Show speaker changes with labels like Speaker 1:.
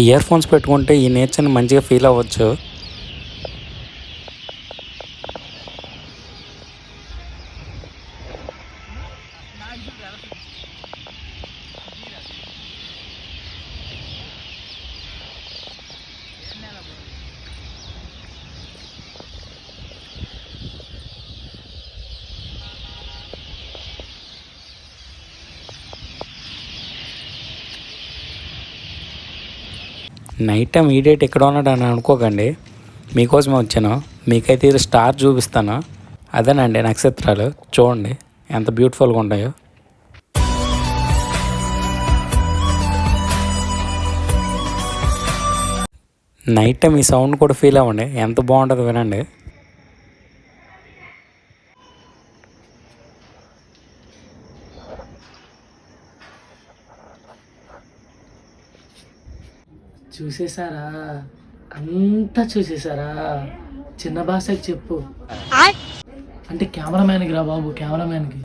Speaker 1: Ear phones పెట్టుకుంటే ఈ నేచర్ని మంచిగా ఫీల్ అవ్వచ్చు. నైట్ టైం ఈ డేట్ ఎక్కడ ఉన్నాడు అని అనుకోకండి, మీకోసమే వచ్చాను. మీకైతే ఇది స్టార్ చూపిస్తాను. అదేనండి నక్షత్రాలు, చూడండి ఎంత బ్యూటిఫుల్గా ఉంటాయో. నైట్ టైం ఈ సౌండ్ కూడా ఫీల్ అవ్వండి, ఎంత బాగుంటుందో వినండి.
Speaker 2: చూసేసారా? అంతా చూసేసారా? చిన్న భాషకి చెప్పు. అంటే కెమెరామ్యాన్కి రా బాబు, కెమెరామ్యాన్కి.